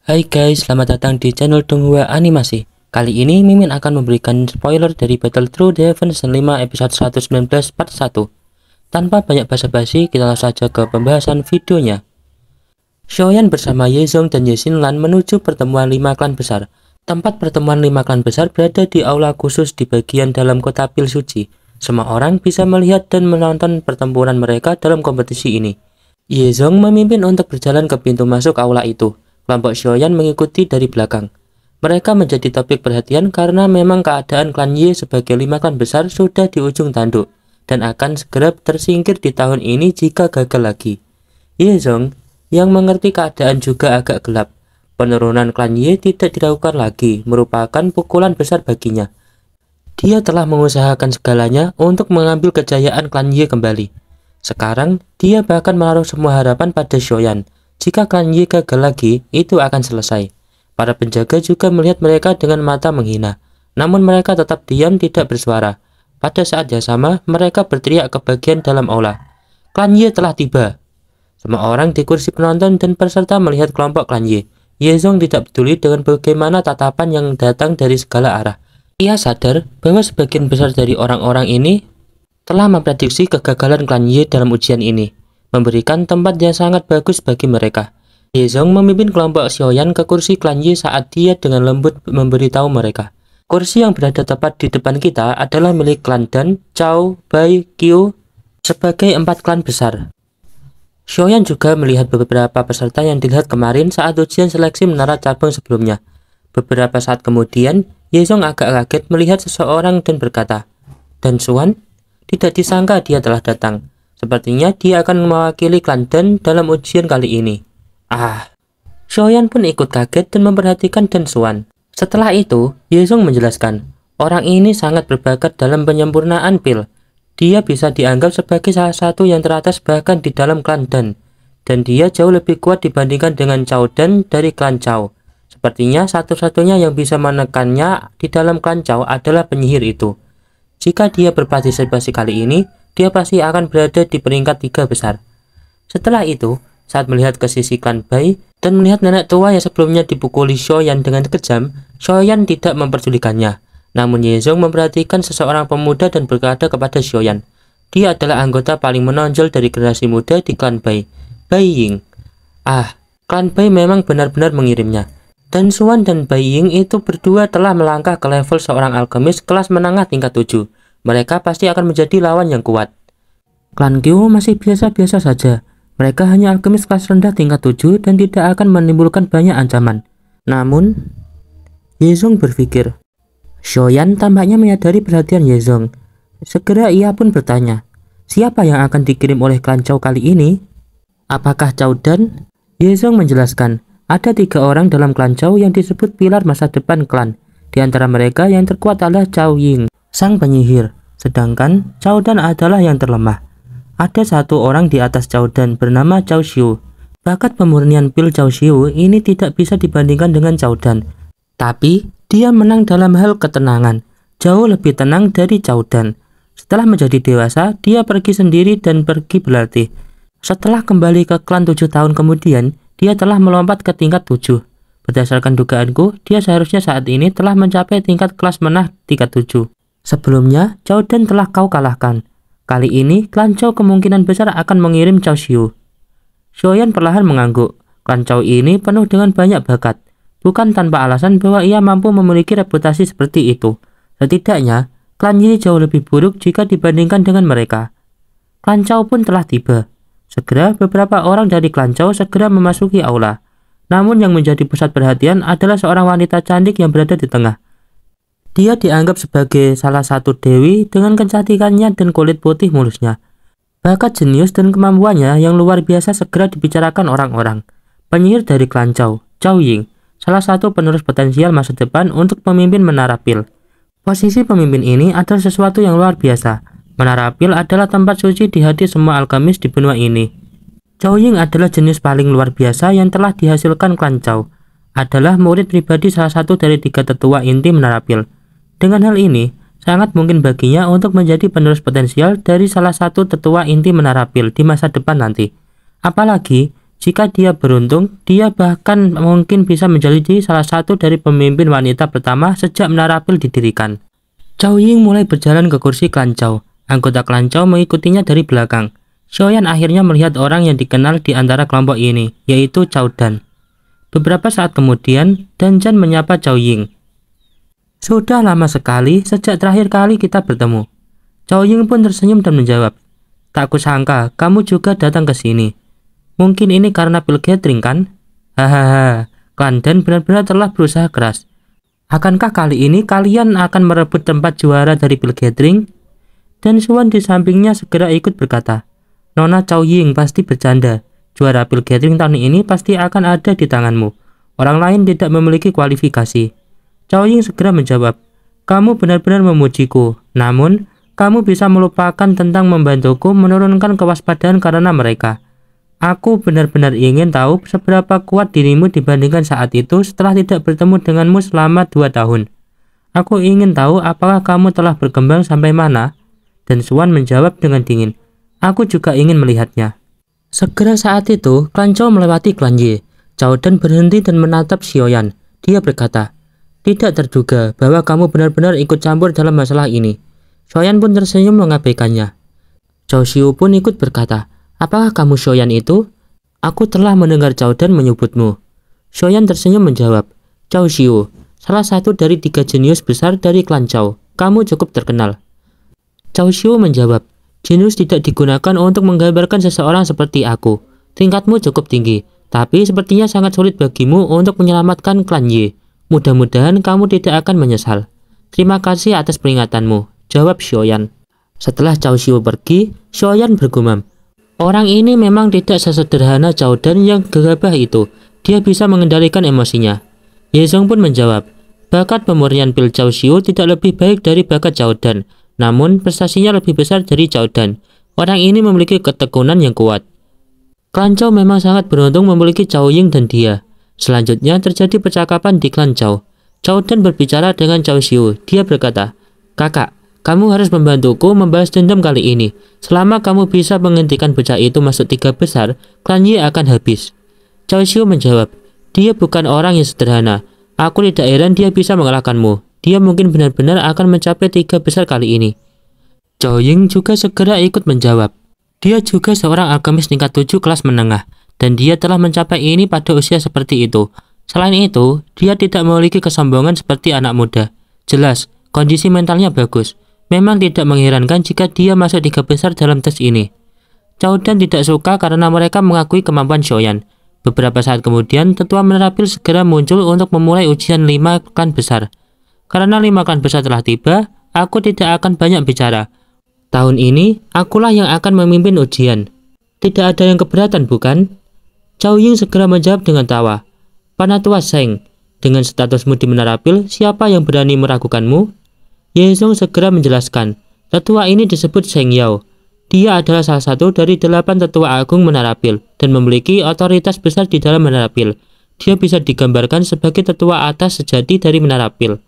Hai guys, selamat datang di channel Donghua Animasi. Kali ini Mimin akan memberikan spoiler dari Battle Through the Heavens Season 5 episode 119 part 1. Tanpa banyak basa-basi, kita langsung saja ke pembahasan videonya. Xiaoyan bersama Yezong dan Yexinlan menuju pertemuan 5 klan besar. Tempat pertemuan 5 klan besar berada di aula khusus di bagian dalam kota Pil Suci. Semua orang bisa melihat dan menonton pertempuran mereka dalam kompetisi ini. Yezong memimpin untuk berjalan ke pintu masuk aula itu. Kelompok Xiaoyan mengikuti dari belakang. Mereka menjadi topik perhatian karena memang keadaan klan Ye sebagai 5 klan besar sudah di ujung tanduk dan akan segera tersingkir di tahun ini jika gagal lagi. Yezong yang mengerti keadaan juga agak gelap. Penurunan klan Ye tidak diragukan lagi, merupakan pukulan besar baginya. Dia telah mengusahakan segalanya untuk mengambil kejayaan klan Ye kembali. Sekarang, dia bahkan menaruh semua harapan pada Xiaoyan. Jika klan Ye gagal lagi, itu akan selesai. Para penjaga juga melihat mereka dengan mata menghina. Namun mereka tetap diam, tidak bersuara. Pada saat yang sama, mereka berteriak ke bagian dalam aula. Klan Ye telah tiba. Semua orang di kursi penonton dan peserta melihat kelompok klan Ye. Yezong tidak peduli dengan bagaimana tatapan yang datang dari segala arah. Ia sadar bahwa sebagian besar dari orang-orang ini telah memprediksi kegagalan klan Ye dalam ujian ini, memberikan tempat yang sangat bagus bagi mereka. Yezong memimpin kelompok Xiaoyan ke kursi klan Ye saat dia dengan lembut memberitahu mereka. Kursi yang berada tepat di depan kita adalah milik klan Dan, Chao, Bai, Qiu sebagai 4 klan besar. Xiaoyan juga melihat beberapa peserta yang dilihat kemarin saat ujian seleksi menara cabang sebelumnya. Beberapa saat kemudian, Yezong agak kaget melihat seseorang dan berkata, "Dan Xuan?" Tidak disangka dia telah datang. Sepertinya dia akan mewakili klan Dan dalam ujian kali ini. Xiaoyan pun ikut kaget dan memperhatikan Dan Xuan. Setelah itu, Yezong menjelaskan, orang ini sangat berbakat dalam penyempurnaan pil. Dia bisa dianggap sebagai salah satu yang teratas bahkan di dalam klan Dan. Dan dia jauh lebih kuat dibandingkan dengan Chao Dan dari klan Chao. Sepertinya satu-satunya yang bisa menekannya di dalam klan Chao adalah penyihir itu. Jika dia berpartisipasi kali ini, dia pasti akan berada di peringkat 3 besar. Setelah itu, saat melihat ke sisi klan Bai dan melihat nenek tua yang sebelumnya dipukuli Xiaoyan dengan kejam, Xiaoyan tidak memperdulikannya. Namun Yezong memperhatikan seseorang pemuda dan berkata kepada Xiaoyan, dia adalah anggota paling menonjol dari generasi muda di klan Bai, Bai Ying. Klan Bai memang benar-benar mengirimnya. Dan Xuan dan Bai Ying itu berdua telah melangkah ke level seorang alkemis kelas menengah tingkat 7. Mereka pasti akan menjadi lawan yang kuat. Klan Qiu masih biasa-biasa saja. Mereka hanya alkemis kelas rendah tingkat 7 dan tidak akan menimbulkan banyak ancaman. Namun, Yezong berpikir. Xiaoyan tampaknya menyadari perhatian Yezong. Segera ia pun bertanya, siapa yang akan dikirim oleh klan Chao kali ini? Apakah Chao Dan? Yezong menjelaskan, ada 3 orang dalam klan Chao yang disebut pilar masa depan klan. Di antara mereka yang terkuat adalah Chao Ying, sang penyihir, sedangkan Chao Dan adalah yang terlemah. Ada 1 orang di atas Chao Dan bernama Chao Xiu. Bakat pemurnian pil Chao Xiu ini tidak bisa dibandingkan dengan Chao Dan. Tapi, dia menang dalam hal ketenangan, jauh lebih tenang dari Chao Dan. Setelah menjadi dewasa, dia pergi sendiri dan pergi berlatih. Setelah kembali ke klan 7 tahun kemudian, dia telah melompat ke tingkat 7. Berdasarkan dugaanku, dia seharusnya saat ini telah mencapai tingkat kelas menah tingkat 7. Sebelumnya, Chao Dan telah kau kalahkan. Kali ini, klan Chao kemungkinan besar akan mengirim Chao Xiu. Xiaoyan perlahan mengangguk. Klan Chao ini penuh dengan banyak bakat. Bukan tanpa alasan bahwa ia mampu memiliki reputasi seperti itu. Setidaknya, klan Yi jauh lebih buruk jika dibandingkan dengan mereka. Klan Chao pun telah tiba. Segera beberapa orang dari klan Chao segera memasuki aula. Namun yang menjadi pusat perhatian adalah seorang wanita cantik yang berada di tengah. Dia dianggap sebagai salah satu dewi dengan kecantikannya dan kulit putih mulusnya. Bakat jenius dan kemampuannya yang luar biasa segera dibicarakan orang-orang. Penyihir dari klan Chao, Chao Ying, salah satu penerus potensial masa depan untuk pemimpin Menara Pil. Posisi pemimpin ini adalah sesuatu yang luar biasa. Menara Pil adalah tempat suci di hati semua alkemis di benua ini. Chao Ying adalah jenius paling luar biasa yang telah dihasilkan klan Chao. Adalah murid pribadi salah satu dari 3 tetua inti Menara Pil. Dengan hal ini, sangat mungkin baginya untuk menjadi penerus potensial dari salah satu tetua inti Menara Pil di masa depan nanti. Apalagi, Jika dia beruntung, dia bahkan mungkin bisa menjadi salah satu dari pemimpin wanita pertama sejak Menara Pil didirikan. Cao Ying mulai berjalan ke kursi klan Cao. Anggota klan Cao mengikutinya dari belakang. Xiaoyan akhirnya melihat orang yang dikenal di antara kelompok ini, yaitu Cao Dan. Beberapa saat kemudian, Dan Zhan menyapa Cao Ying. "Sudah lama sekali sejak terakhir kali kita bertemu." Cao Ying pun tersenyum dan menjawab, "Tak kusangka kamu juga datang ke sini. Mungkin ini karena pil gathering kan?" "Hahaha, klan Dan benar-benar telah berusaha keras. Akankah kali ini kalian akan merebut tempat juara dari pil gathering?" Dan Suan di sampingnya segera ikut berkata, "Nona Cao Ying pasti bercanda. Juara pil gathering tahun ini pasti akan ada di tanganmu. Orang lain tidak memiliki kualifikasi." Cao Ying segera menjawab, "Kamu benar-benar memujiku. Namun, kamu bisa melupakan tentang membantuku menurunkan kewaspadaan karena mereka. Aku benar-benar ingin tahu seberapa kuat dirimu dibandingkan saat itu setelah tidak bertemu denganmu selama 2 tahun. Aku ingin tahu apakah kamu telah berkembang sampai mana?" Dan Suan menjawab dengan dingin, "Aku juga ingin melihatnya." Segera saat itu, klan Cao melewati klan Ye. Cao Dan berhenti dan menatap Xiaoyan. Dia berkata, "Tidak terduga bahwa kamu benar-benar ikut campur dalam masalah ini." Xiaoyan pun tersenyum mengabaikannya. Cao Xiu pun ikut berkata, "Apakah kamu Xiaoyan itu? Aku telah mendengar Cao Dan menyebutmu." Xiaoyan tersenyum menjawab, "Cao Xiu, salah satu dari 3 jenius besar dari klan Cao. Kamu cukup terkenal." Cao Xiu menjawab, "Jenius tidak digunakan untuk menggambarkan seseorang seperti aku. Tingkatmu cukup tinggi, tapi sepertinya sangat sulit bagimu untuk menyelamatkan klan Ye. Mudah-mudahan kamu tidak akan menyesal." "Terima kasih atas peringatanmu," jawab Xiaoyan. Setelah Cao Xiu pergi, Xiaoyan bergumam, "Orang ini memang tidak sesederhana Cao Dan yang gegabah itu. Dia bisa mengendalikan emosinya." Ye Zong pun menjawab, "Bakat pemurnian pil Cao Xiu tidak lebih baik dari bakat Cao Dan, namun prestasinya lebih besar dari Cao Dan. Orang ini memiliki ketekunan yang kuat." Klan Cao memang sangat beruntung memiliki Cao Ying dan dia. Selanjutnya terjadi percakapan di klan Cao. Cao Dan berbicara dengan Cao Xiu. Dia berkata, "Kakak, kamu harus membantuku membalas dendam kali ini. Selama kamu bisa menghentikan bocah itu masuk 3 besar, klan Ye akan habis." Cao Xiu menjawab, "Dia bukan orang yang sederhana. Aku tidak heran dia bisa mengalahkanmu. Dia mungkin benar-benar akan mencapai 3 besar kali ini." Cao Ying juga segera ikut menjawab. Dia juga seorang agamis tingkat 7 kelas menengah, dan dia telah mencapai ini pada usia seperti itu. Selain itu, dia tidak memiliki kesombongan seperti anak muda. Jelas, kondisi mentalnya bagus. Memang tidak mengherankan jika dia masuk 3 besar dalam tes ini. Cao Dan tidak suka karena mereka mengakui kemampuan Xiaoyan. Beberapa saat kemudian, tetua Menara Pil segera muncul untuk memulai ujian 5 klan besar. "Karena 5 klan besar telah tiba, aku tidak akan banyak bicara. Tahun ini, akulah yang akan memimpin ujian. Tidak ada yang keberatan, bukan?" Cao Ying segera menjawab dengan tawa, "Panatua Sheng, dengan statusmu di Menara Pil, siapa yang berani meragukanmu?" Ye Zong segera menjelaskan, "Tetua ini disebut Sheng Yao. Dia adalah salah satu dari 8 tetua agung Menara Pil dan memiliki otoritas besar di dalam Menara Pil. Dia bisa digambarkan sebagai tetua atas sejati dari Menara Pil."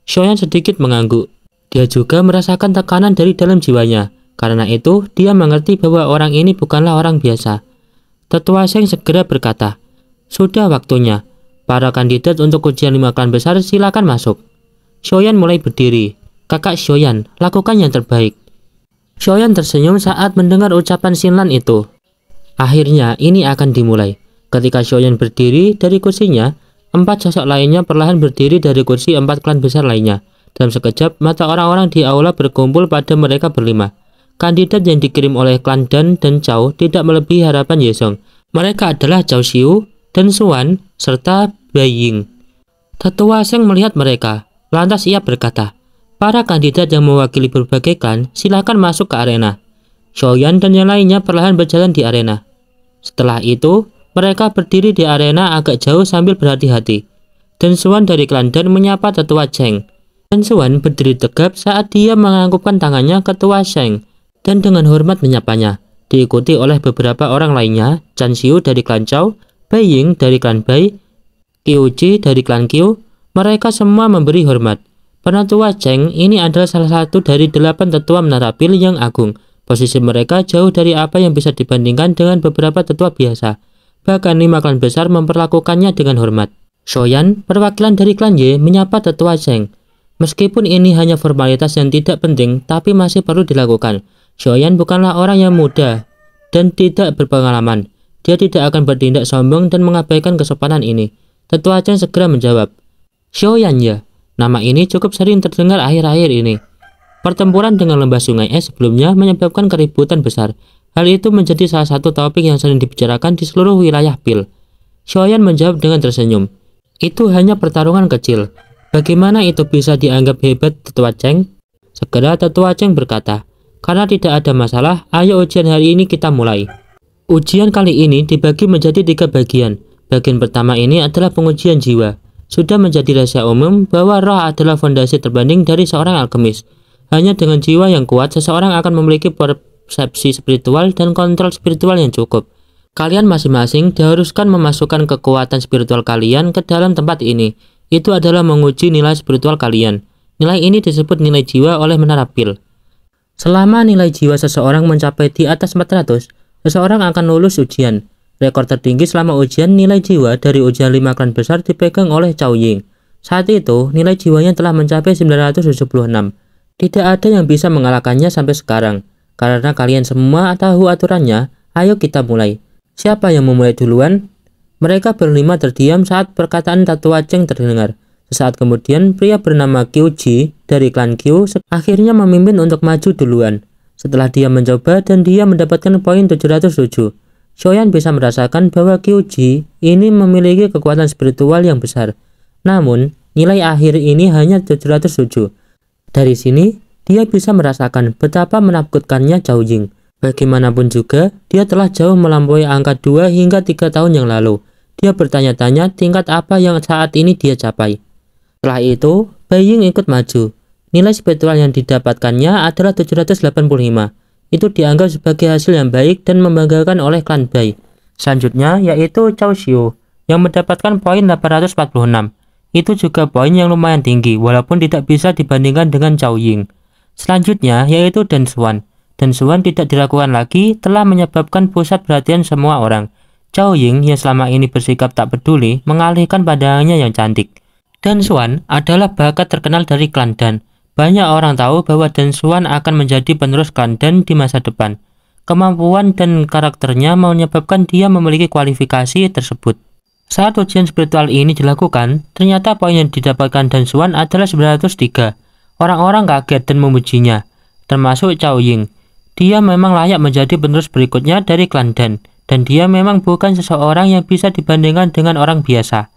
Xiaoyan sedikit mengangguk. Dia juga merasakan tekanan dari dalam jiwanya. Karena itu, dia mengerti bahwa orang ini bukanlah orang biasa. Tetua Sheng segera berkata, "Sudah waktunya. Para kandidat untuk ujian 5 klan besar silakan masuk." Xiaoyan mulai berdiri. "Kakak Xiaoyan, lakukan yang terbaik." Xiaoyan tersenyum saat mendengar ucapan Xinlan itu. Akhirnya ini akan dimulai. Ketika Xiaoyan berdiri dari kursinya, 4 sosok lainnya perlahan berdiri dari kursi 4 klan besar lainnya. Dalam sekejap, mata orang-orang di aula berkumpul pada mereka berlima. Kandidat yang dikirim oleh klan Dan dan Cao tidak melebihi harapan Ye Zong. Mereka adalah Cao Xiu, Dan Suan, serta Bai Ying. Tetua Sheng melihat mereka. Lantas ia berkata, "Para kandidat yang mewakili berbagai klan, silakan masuk ke arena." Xiaoyan dan yang lainnya perlahan berjalan di arena. Setelah itu, mereka berdiri di arena agak jauh sambil berhati-hati. Dan Suan dari klan Dan menyapa tetua Sheng. Dan Suan berdiri tegap saat dia menganggukkan tangannya ke tetua Sheng dan dengan hormat menyapanya, diikuti oleh beberapa orang lainnya, Chan Xiu dari klan Cao, Bai Ying dari klan Bai, Qiu Ji dari klan Qiu. Mereka semua memberi hormat. Penatua Cheng ini adalah salah satu dari 8 tetua Menara Pil yang agung. Posisi mereka jauh dari apa yang bisa dibandingkan dengan beberapa tetua biasa. Bahkan 5 klan besar memperlakukannya dengan hormat. Shoyan, perwakilan dari klan Ye, menyapa tetua Zheng. Meskipun ini hanya formalitas yang tidak penting, tapi masih perlu dilakukan. Shoyan bukanlah orang yang muda dan tidak berpengalaman. Dia tidak akan bertindak sombong dan mengabaikan kesopanan ini. Tetua Zheng segera menjawab, Shoyan ya, nama ini cukup sering terdengar akhir-akhir ini. Pertempuran dengan lembah sungai es sebelumnya menyebabkan keributan besar. Hal itu menjadi salah satu topik yang sering dibicarakan di seluruh wilayah Pil. Shoyan menjawab dengan tersenyum. Itu hanya pertarungan kecil. Bagaimana itu bisa dianggap hebat, Tetua Zheng? Segera Tetua Zheng berkata, karena tidak ada masalah, ayo ujian hari ini kita mulai. Ujian kali ini dibagi menjadi 3 bagian. Bagian pertama ini adalah pengujian jiwa. Sudah menjadi rahasia umum bahwa roh adalah fondasi terbanding dari seorang alkemis. Hanya dengan jiwa yang kuat, seseorang akan memiliki persepsi spiritual dan kontrol spiritual yang cukup. Kalian masing-masing diharuskan memasukkan kekuatan spiritual kalian ke dalam tempat ini. Itu adalah menguji nilai spiritual kalian. Nilai ini disebut nilai jiwa oleh menara Pil. Selama nilai jiwa seseorang mencapai di atas 400, seseorang akan lulus ujian. Rekor tertinggi selama ujian nilai jiwa dari ujian 5 klan besar dipegang oleh Cao Ying. Saat itu, nilai jiwanya telah mencapai 976. Tidak ada yang bisa mengalahkannya sampai sekarang. Karena kalian semua tahu aturannya, ayo kita mulai. Siapa yang memulai duluan? Mereka berlima terdiam saat perkataan Tetua Zheng terdengar. Sesaat kemudian, pria bernama Qiu Ji dari klan Qiu akhirnya memimpin untuk maju duluan. Setelah dia mencoba dan dia mendapatkan poin 707. Shoyan bisa merasakan bahwa Qiu Ji ini memiliki kekuatan spiritual yang besar. Namun, nilai akhir ini hanya 707. Dari sini, dia bisa merasakan betapa menakutkannya Cao Ying. Bagaimanapun juga, dia telah jauh melampaui angka 2 hingga 3 tahun yang lalu. Dia bertanya-tanya tingkat apa yang saat ini dia capai. Setelah itu, Bai Ying ikut maju. Nilai spiritual yang didapatkannya adalah 785. Itu dianggap sebagai hasil yang baik dan membanggakan oleh klan Bai. Selanjutnya yaitu Cao Xiu yang mendapatkan poin 846. Itu juga poin yang lumayan tinggi walaupun tidak bisa dibandingkan dengan Cao Ying. Selanjutnya yaitu Dan Xuan. Dan Xuan tidak diragukan lagi, telah menyebabkan pusat perhatian semua orang. Cao Ying yang selama ini bersikap tak peduli mengalihkan pandangannya yang cantik. Dan Xuan adalah bakat terkenal dari klan Dan. Banyak orang tahu bahwa Dan Xuan akan menjadi penerus klan Dan di masa depan. Kemampuan dan karakternya menyebabkan dia memiliki kualifikasi tersebut. Saat ujian spiritual ini dilakukan, ternyata poin yang didapatkan Dan Xuan adalah 903. Orang-orang kaget dan memujinya, termasuk Cao Ying. Dia memang layak menjadi penerus berikutnya dari klan Dan dia memang bukan seseorang yang bisa dibandingkan dengan orang biasa.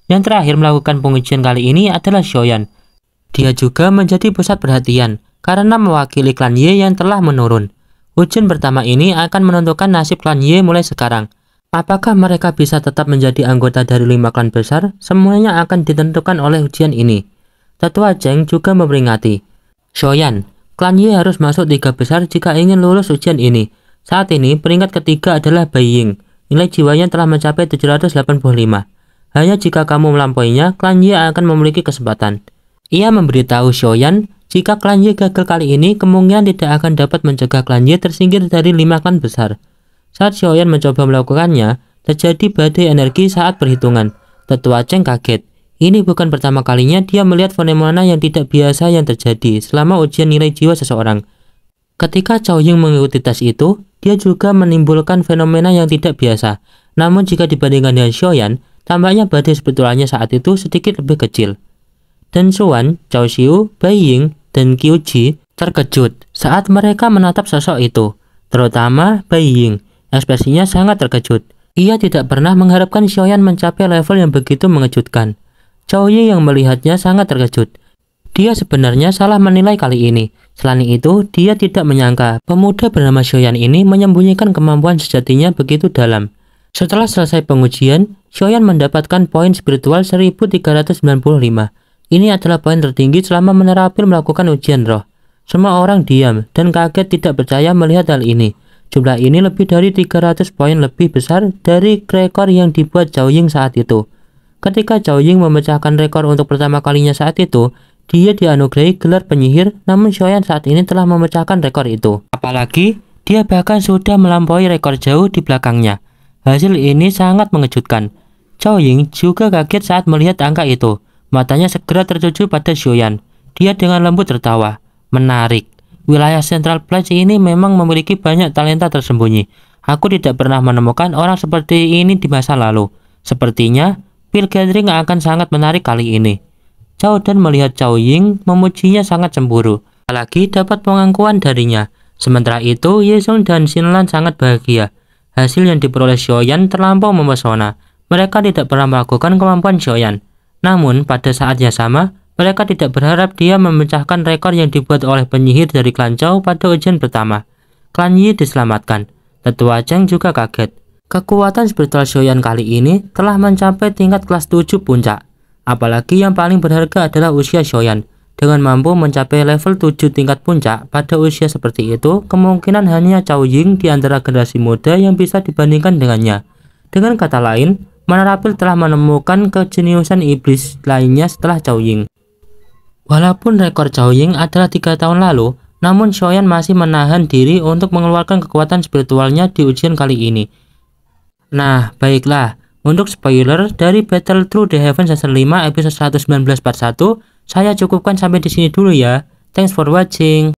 Yang terakhir melakukan pengujian kali ini adalah Shoyan. Dia juga menjadi pusat perhatian karena mewakili klan Ye yang telah menurun. Ujian pertama ini akan menentukan nasib klan Ye mulai sekarang. Apakah mereka bisa tetap menjadi anggota dari 5 klan besar? Semuanya akan ditentukan oleh ujian ini. Tetua Zheng juga memperingati. Shoyan, klan Ye harus masuk 3 besar jika ingin lulus ujian ini. Saat ini peringkat ketiga adalah Bai Ying. Nilai jiwanya telah mencapai 785. Hanya jika kamu melampauinya, klan Ye akan memiliki kesempatan. Ia memberitahu Shoyan, jika klan Ye gagal kali ini, kemungkinan tidak akan dapat mencegah klan Ye tersingkir dari 5 klan besar. Saat Shoyan mencoba melakukannya, terjadi badai energi saat perhitungan. Tetua Zheng kaget. Ini bukan pertama kalinya dia melihat fenomena yang tidak biasa yang terjadi selama ujian nilai jiwa seseorang. Ketika Cao Ying mengikuti tes itu, dia juga menimbulkan fenomena yang tidak biasa. Namun jika dibandingkan dengan Shoyan, tampaknya badai spiritualnya saat itu sedikit lebih kecil. Dan Xuan, Cao Xiu, Bai Ying, dan Qiu Ji terkejut saat mereka menatap sosok itu, terutama Bai Ying. Ekspresinya sangat terkejut. Ia tidak pernah mengharapkan Shoyan mencapai level yang begitu mengejutkan. Cao Ying yang melihatnya sangat terkejut. Dia sebenarnya salah menilai kali ini. Selain itu, dia tidak menyangka pemuda bernama Shoyan ini menyembunyikan kemampuan sejatinya begitu dalam. Setelah selesai pengujian, Shoyan mendapatkan poin spiritual 1395. Ini adalah poin tertinggi selama menara Pil melakukan ujian roh. Semua orang diam dan kaget tidak percaya melihat hal ini. Jumlah ini lebih dari 300 poin lebih besar dari rekor yang dibuat Cao Ying saat itu. Ketika Cao Ying memecahkan rekor untuk pertama kalinya saat itu, dia dianugerahi gelar penyihir, namun Shoyan saat ini telah memecahkan rekor itu. Apalagi, dia bahkan sudah melampaui rekor jauh di belakangnya. Hasil ini sangat mengejutkan. Cao Ying juga kaget saat melihat angka itu. Matanya segera tertuju pada Xiaoyan. Dia dengan lembut tertawa. Menarik. Wilayah Central Plains ini memang memiliki banyak talenta tersembunyi. Aku tidak pernah menemukan orang seperti ini di masa lalu. Sepertinya Pearl Gathering akan sangat menarik kali ini. Cao Dan melihat Cao Ying memujinya sangat cemburu. Apalagi dapat pengakuan darinya. Sementara itu, Ye Zong dan Xinlan sangat bahagia. Hasil yang diperoleh Xiaoyan terlampau memesona. Mereka tidak pernah melakukan kemampuan Xiaoyan. Namun, pada saat yang sama, mereka tidak berharap dia memecahkan rekor yang dibuat oleh penyihir dari klan Zhao pada ujian pertama. Klan Yi diselamatkan. Tetua Zheng juga kaget. Kekuatan spiritual Xiaoyan kali ini telah mencapai tingkat kelas 7 puncak. Apalagi yang paling berharga adalah usia Xiaoyan. Dengan mampu mencapai level 7 tingkat puncak pada usia seperti itu, kemungkinan hanya Cao Ying di antara generasi muda yang bisa dibandingkan dengannya. Dengan kata lain, Manarapil telah menemukan kejeniusan iblis lainnya setelah Cao Ying. Walaupun rekor Cao Ying adalah 3 tahun lalu, namun Xiaoyan masih menahan diri untuk mengeluarkan kekuatan spiritualnya di ujian kali ini. Nah, baiklah. Untuk spoiler dari Battle Through the Heaven Season 5 episode 119 part 1, saya cukupkan sampai di sini dulu ya. Thanks for watching.